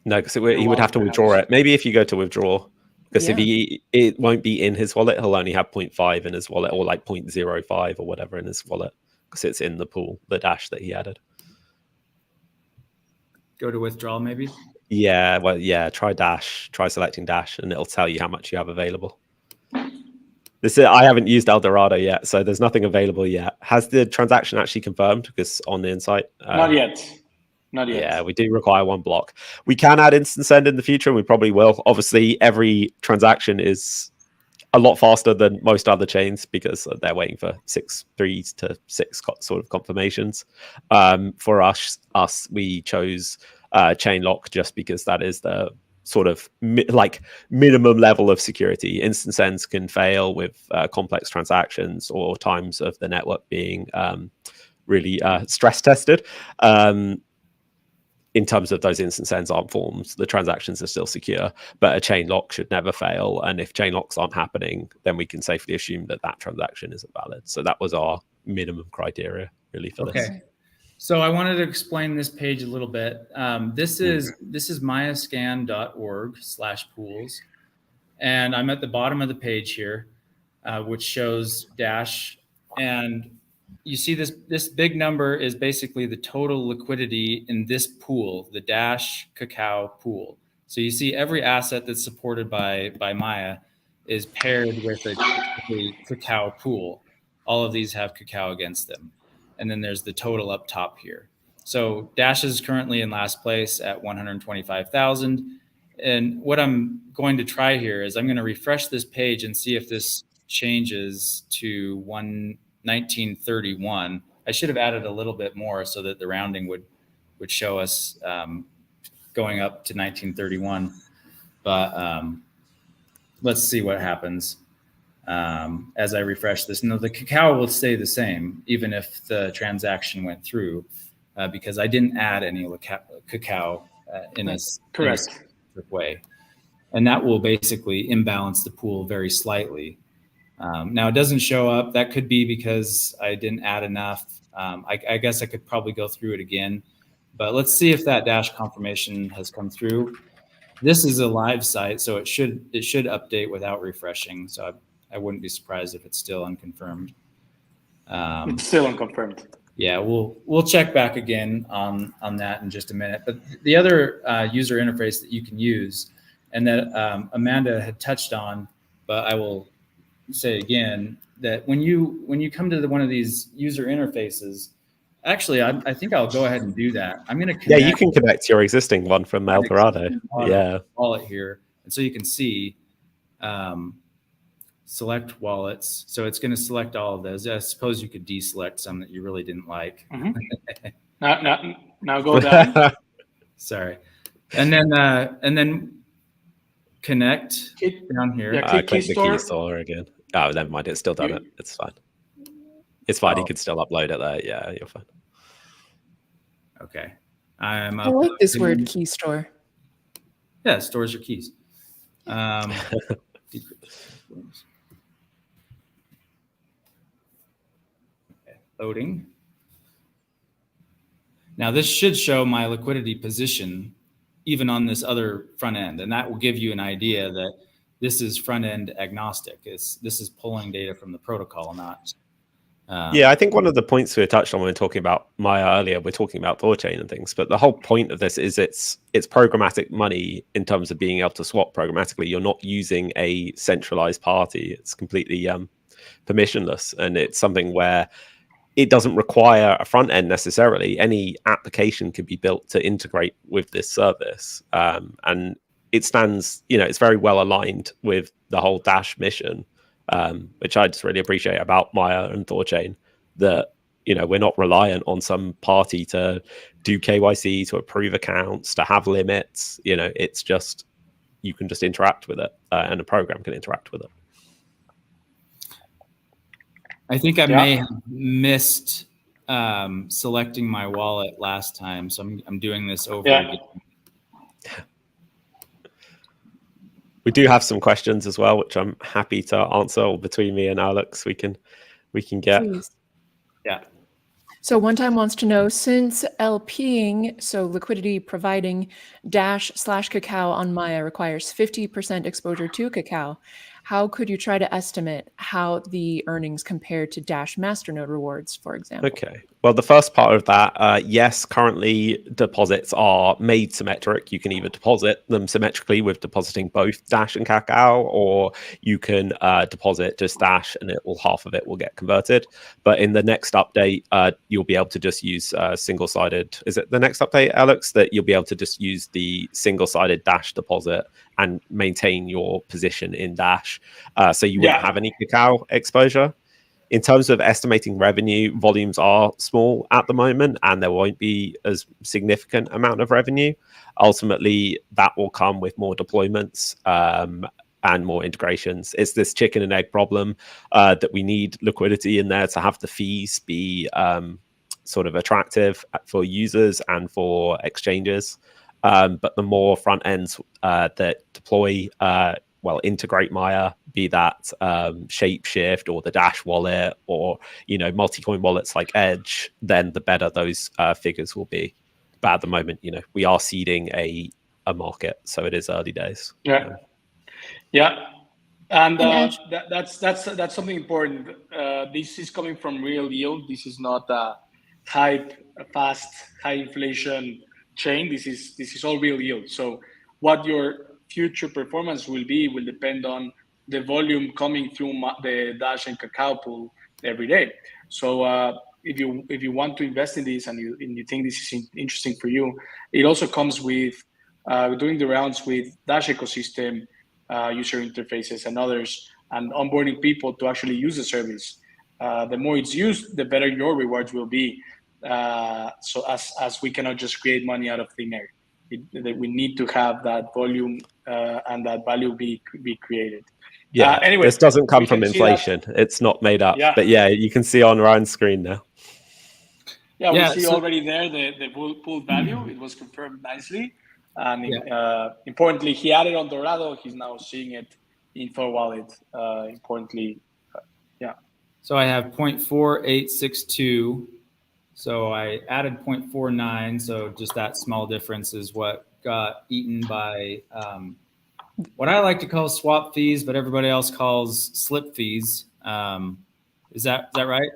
No, because he would have to withdraw it. Maybe if you go to withdraw, because if it won't be in his wallet, he'll only have 0.5 in his wallet, or like 0.05 or whatever in his wallet, because it's in the pool, the Dash that he added. Go to withdrawal, maybe? Yeah, well, yeah, try selecting Dash, and it'll tell you how much you have available. I haven't used Eldorado yet, so there's nothing available yet. Has the transaction actually confirmed? Because on the Insight, not yet. Yeah, we do require one block. We can add instant send in the future, and we probably will. Obviously, every transaction is a lot faster than most other chains because they're waiting for 3 to 6 sort of confirmations. For us, we chose chain lock just because that is the sort of minimum level of security. Instant sends can fail with complex transactions or times of the network being really stress tested. In terms of those instant sends aren't formed, the transactions are still secure, but a chain lock should never fail. And if chain locks aren't happening, then we can safely assume that transaction isn't valid. So that was our minimum criteria really for this. So I wanted to explain this page a little bit. This is mayascan.org/pools. And I'm at the bottom of the page here, which shows Dash. And you see this big number is basically the total liquidity in this pool, the Dash Kakao pool. So you see every asset that's supported by Maya is paired with a Kakao pool. All of these have Kakao against them. And then there's the total up top here. So Dash is currently in last place at 125,000. And what I'm going to try here is I'm going to refresh this page and see if this changes to 1931. I should have added a little bit more so that the rounding would show us going up to 1931. But let's see what happens as I refresh this. No, the Kakao will stay the same even if the transaction went through because I didn't add any Kakao in a specific way. And that will basically imbalance the pool very slightly. Now it doesn't show up. That could be because I didn't add enough. I guess I could probably go through it again, but let's see if that Dash confirmation has come through. This is a live site, so it should update without refreshing. So I wouldn't be surprised if it's still unconfirmed. It's still unconfirmed. Yeah, we'll check back again on that in just a minute. But the other user interface that you can use, and that Amanda had touched on, but I will say again that when you come to one of these user interfaces, actually I think I'll go ahead and do that. I'm going to connect. Yeah, you can connect your existing one from Eldorado. Yeah, wallet here, and so you can see select wallets. So it's going to select all of those. I suppose you could deselect some that you really didn't like. Mm-hmm. now go down. Sorry, and then connect down here. Yeah, click the key store again. Oh, never mind. It's still done it. It's fine. It's fine. You can still upload it there. Yeah, you're fine. Okay. I like this word, key store. Yeah, it stores your keys. Loading. Now this should show my liquidity position even on this other front end, and that will give you an idea that this is front end agnostic. This is pulling data from the protocol, not. Yeah, I think one of the points we touched on when we were talking about Maya earlier, we're talking about Thorchain and things, but the whole point of this is it's programmatic money in terms of being able to swap programmatically. You're not using a centralized party. It's completely permissionless, and it's something where it doesn't require a front end necessarily. Any application could be built to integrate with this service. And it stands, it's very well aligned with the whole Dash mission which I just really appreciate about Maya and Thorchain, that we're not reliant on some party to do KYC, to approve accounts, to have limits. It's just you can just interact with it, and a program can interact with it. I think I may have missed selecting my wallet last time, so I'm doing this over again. We do have some questions as well, which I'm happy to answer. Or between me and Alex, we can get. Please. Yeah. So One Time wants to know, since LPing, so liquidity providing Dash/Kakao on Maya requires 50% exposure to Kakao, how could you try to estimate how the earnings compare to Dash Masternode rewards, for example? Okay. Well, the first part of that, yes, currently deposits are made symmetric. You can either deposit them symmetrically with depositing both Dash and Kakao, or you can deposit just Dash and half of it will get converted. But in the next update, you'll be able to just use single-sided. Is it the next update, Alex, that you'll be able to just use the single-sided Dash deposit and maintain your position in Dash, so you won't have any Kakao exposure? In terms of estimating revenue, volumes are small at the moment, and there won't be as significant amount of revenue. Ultimately, that will come with more deployments and more integrations. It's this chicken and egg problem that we need liquidity in there to have the fees be sort of attractive for users and for exchanges. But the more front ends that deploy, integrate Maya, be that Shapeshift or the Dash wallet or multi-coin wallets like Edge, then the better those figures will be. But at the moment, we are seeding a market, so it is early days. And that's something important. This is coming from real yield. This is not a fast, high inflation chain. This is all real yield. So what your future performance will depend on the volume coming through the Dash and Kakao pool every day. So if you want to invest in this and you think this is interesting for you, it also comes with doing the rounds with Dash ecosystem user interfaces and others, and onboarding people to actually use the service. The more it's used, the better your rewards will be. So as we cannot just create money out of thin air, we need to have that volume and that value be created. Anyway, this doesn't come from inflation. It's not made up. But you can see on Ryan's screen now. We see already there the pooled value. It was confirmed nicely. And importantly, he added on Dorado. He's now seeing it in Thor Wallet. Importantly, So I have 0.4862. So I added 0.49. So just that small difference is what got eaten by what I like to call swap fees, but everybody else calls slip fees. Is that right,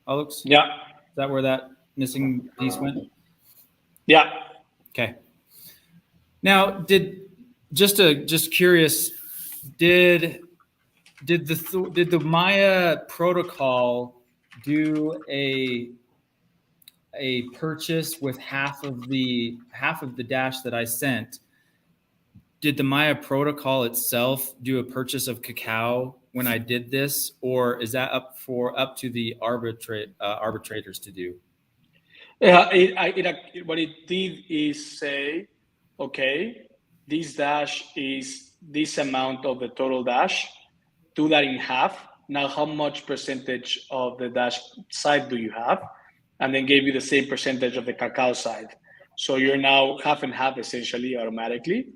Alex? Yeah. Is that where that missing piece went? Yeah. Okay. Now, just curious, did the Maya protocol do a purchase with half of the Dash that I sent? Did the Maya protocol itself do a purchase of Kakao when I did this, or is that up to the arbitrators to do? What it did is say, okay, this Dash is this amount of the total Dash. Do that in half. Now, how much percentage of the Dash side do you have? And then gave you the same percentage of the Kakao side. So you're now half and half essentially automatically.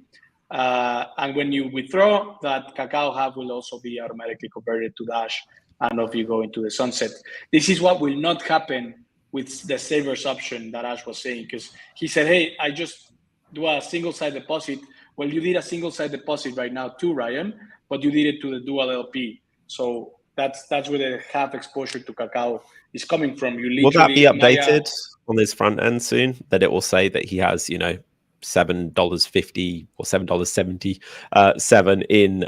And when you withdraw, that Kakao half will also be automatically converted to Dash, and off you go into the sunset. This is what will not happen with the savers option that Ash was saying, because he said, hey, I just do a single side deposit. Well, you did a single side deposit right now too, Ryan, but you did it to the dual LP. So that's where the half exposure to Kakao is coming from. Will that be updated on this front end soon? That it will say that he has, $7.50 or $7.77 in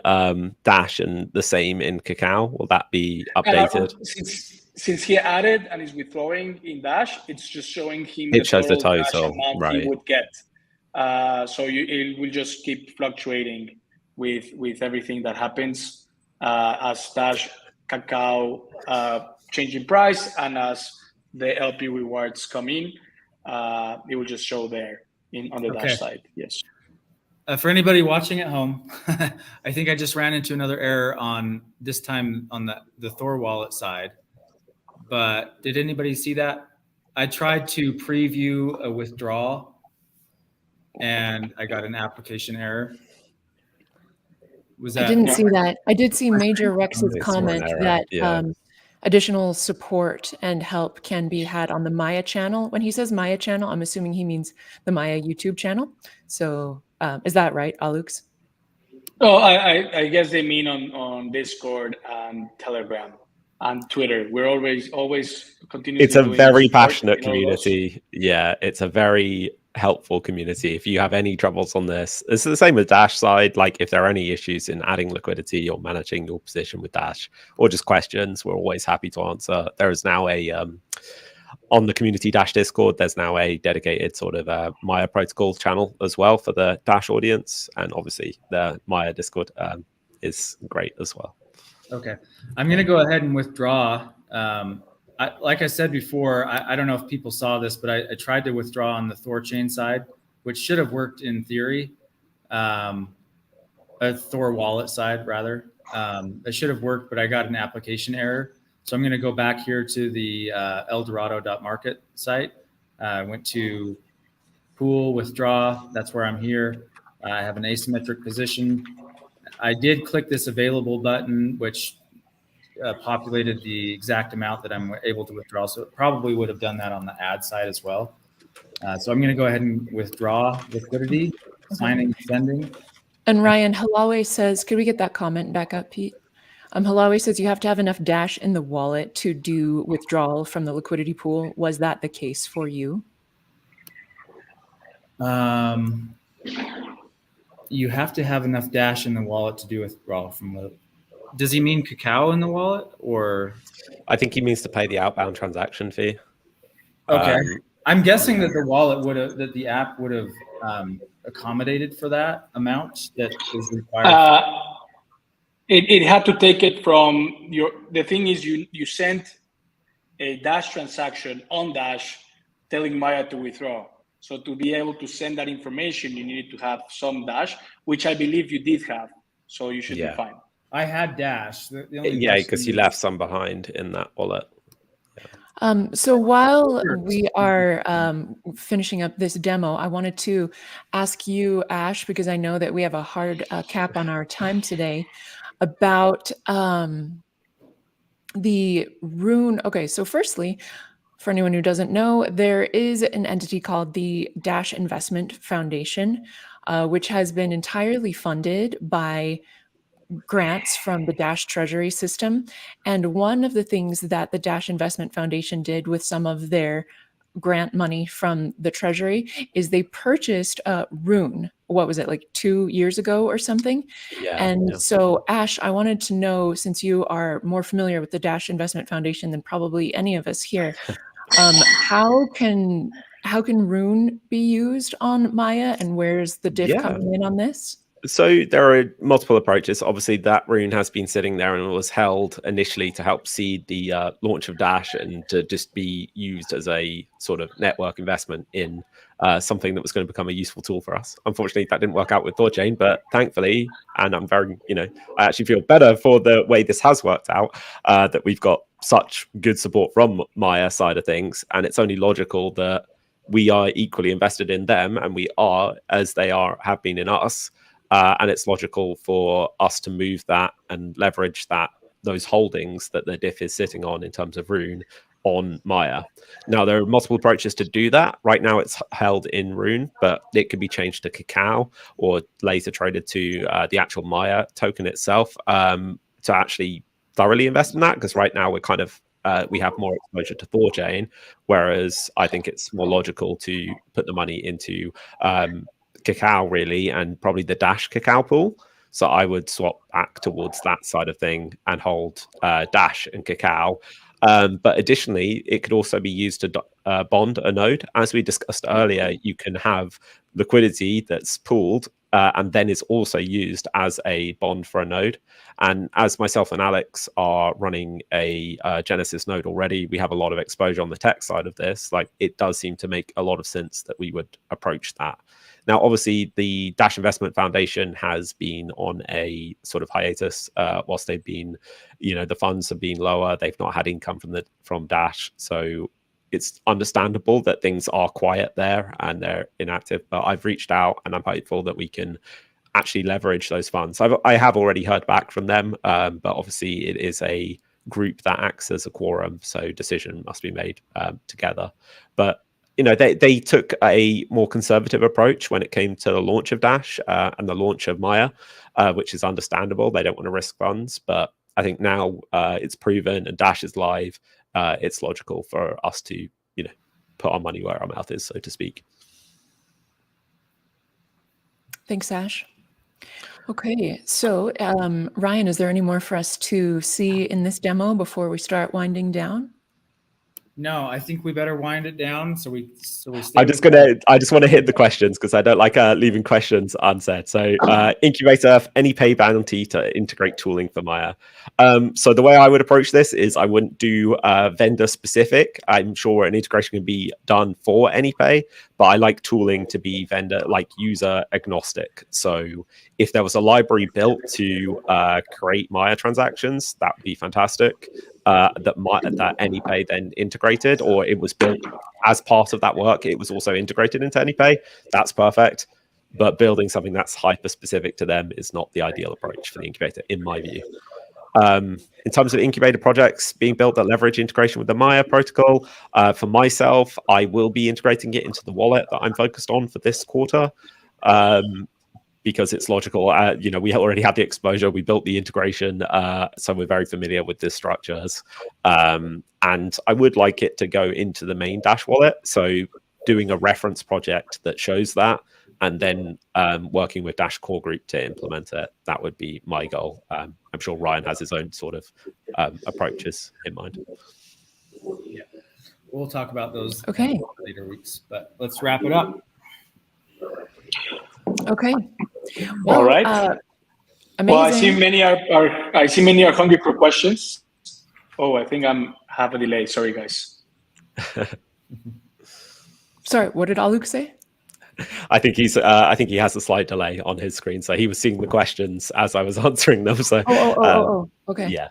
Dash and the same in Kakao. Will that be updated? Since he added and is withdrawing in Dash, it's just showing him it shows the total amount he would get. So it will just keep fluctuating with everything that happens. as Dash Cacao changing price, and as the LP rewards come in, it will just show there on the Dash side. Yes. For anybody watching at home, I think I just ran into another error on this time on the Thor wallet side. But did anybody see that? I tried to preview a withdrawal and I got an application error. Was that? I didn't see that. I did see Major Rex's I saw an comment error, that yeah. additional support and help can be had on the Maya channel. When he says Maya channel, I'm assuming he means the Maya YouTube channel. So is that right, Alux? Oh, I guess they mean on Discord and Telegram and Twitter. We're always continuing. It's a very passionate community. Yeah, it's a very helpful community. If you have any troubles on this, it's the same with Dash side. Like if there are any issues in adding liquidity or managing your position with Dash, or just questions, we're always happy to answer. There is now a on the community Dash Discord, there's now a dedicated sort of Maya protocol channel as well for the Dash audience, and obviously the Maya Discord is great as well. Okay, I'm going to go ahead and withdraw. Like I said before, I don't know if people saw this, but I tried to withdraw on the Thorchain side, which should have worked in theory. A Thor wallet side, rather. It should have worked, but I got an application error. So I'm going to go back here to the eldorado.market site. I went to pool, withdraw. That's where I'm here. I have an asymmetric position. I did click this available button, which populated the exact amount that I'm able to withdraw. So it probably would have done that on the ad side as well. So I'm going to go ahead and withdraw liquidity, signing, sending. And Ryan, Halawe says, could we get that comment back up, Pete? Halawe says you have to have enough Dash in the wallet to do withdrawal from the liquidity pool. Was that the case for you? You have to have enough Dash in the wallet to do withdrawal from the. Does he mean Cacao in the wallet, or? I think he means to pay the outbound transaction fee. Okay, I'm guessing that the wallet would have, that the app would have accommodated for that amount that is required. It had to take it from your. The thing is, you sent a Dash transaction on Dash, telling Maya to withdraw. So to be able to send that information, you needed to have some Dash, which I believe you did have. So you should be fine. I had Dash. Yeah, because you left some behind in that wallet. So while we are finishing up this demo, I wanted to ask you, Ash, because I know that we have a hard cap on our time today, about the Rune. Okay, so firstly, for anyone who doesn't know, there is an entity called the Dash Investment Foundation, which has been entirely funded by grants from the Dash Treasury system. And one of the things that the Dash Investment Foundation did with some of their grant money from the Treasury is they purchased Rune. What was it, like 2 years ago or something? So Ash, I wanted to know, since you are more familiar with the Dash Investment Foundation than probably any of us here, how can Rune be used on Maya, and where's the diff coming in on this? So there are multiple approaches. Obviously, that Rune has been sitting there and was held initially to help seed the launch of Dash and to just be used as a sort of network investment in something that was going to become a useful tool for us. Unfortunately, that didn't work out with Thorchain, but thankfully, and I'm very, I actually feel better for the way this has worked out, that we've got such good support from Maya side of things. And it's only logical that we are equally invested in them, and we are, as they have been in us. And it's logical for us to move that and leverage those holdings that the diff is sitting on in terms of Rune on Maya. Now, there are multiple approaches to do that. Right now, it's held in Rune, but it could be changed to Cacao or later traded to the actual Maya token itself to actually thoroughly invest in that. Because right now, we're kind of we have more exposure to Thorchain, whereas I think it's more logical to put the money into Cacao really, and probably the Dash Cacao pool. So I would swap back towards that side of thing and hold Dash and Cacao. But additionally, it could also be used to bond a node. As we discussed earlier, you can have liquidity that's pooled and then is also used as a bond for a node. And as myself and Alex are running a Genesis node already, we have a lot of exposure on the tech side of this. Like, it does seem to make a lot of sense that we would approach that. Now, obviously, the Dash Investment Foundation has been on a sort of hiatus whilst they've been, the funds have been lower. They've not had income from Dash. So it's understandable that things are quiet there and they're inactive. But I've reached out and I'm hopeful that we can actually leverage those funds. I have already heard back from them, but obviously it is a group that acts as a quorum, so decision must be made together. But they took a more conservative approach when it came to the launch of Dash and the launch of Maya, which is understandable. They don't want to risk funds, but I think now it's proven and Dash is live. It's logical for us to, put our money where our mouth is, so to speak. Thanks, Ash. Okay, so Ryan, is there any more for us to see in this demo before we start winding down? No, I think we better wind it down. So we. I just want to hit the questions because I don't like leaving questions unsaid. So Incubator, any pay bounty to integrate tooling for Maya. So the way I would approach this is I wouldn't do vendor specific. I'm sure an integration can be done for AnyPay, but I like tooling to be vendor, like user agnostic. So if there was a library built to create Maya transactions, that would be fantastic. That AnyPay then integrated, or it was built as part of that work. It was also integrated into AnyPay. That's perfect. But building something that's hyper specific to them is not the ideal approach for the incubator, in my view. In terms of incubator projects being built that leverage integration with the Maya protocol, for myself, I will be integrating it into the wallet that I'm focused on for this quarter. Because it's logical. We already had the exposure. We built the integration, so we're very familiar with the structures. And I would like it to go into the main Dash wallet. So doing a reference project that shows that, and then working with Dash Core Group to implement it. That would be my goal. I'm sure Ryan has his own sort of approaches in mind. Yeah, we'll talk about those in later weeks. But let's wrap it up. Okay. Well, all right. Amazing. Well, I see many are hungry for questions. Oh, I think have a delay. Sorry, guys. Sorry, what did Aluk say? I think he has a slight delay on his screen, so he was seeing the questions as I was answering them. So okay. Yeah.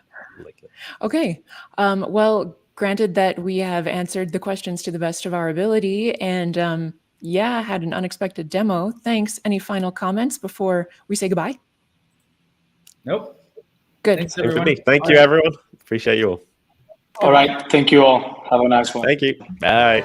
Okay. Well, granted that we have answered the questions to the best of our ability, and had an unexpected demo. Thanks. Any final comments before we say goodbye? Nope. Good. Thanks, everyone. Thank you, everyone. Appreciate you all. All right. Thank you all. Have a nice one. Thank you. Bye.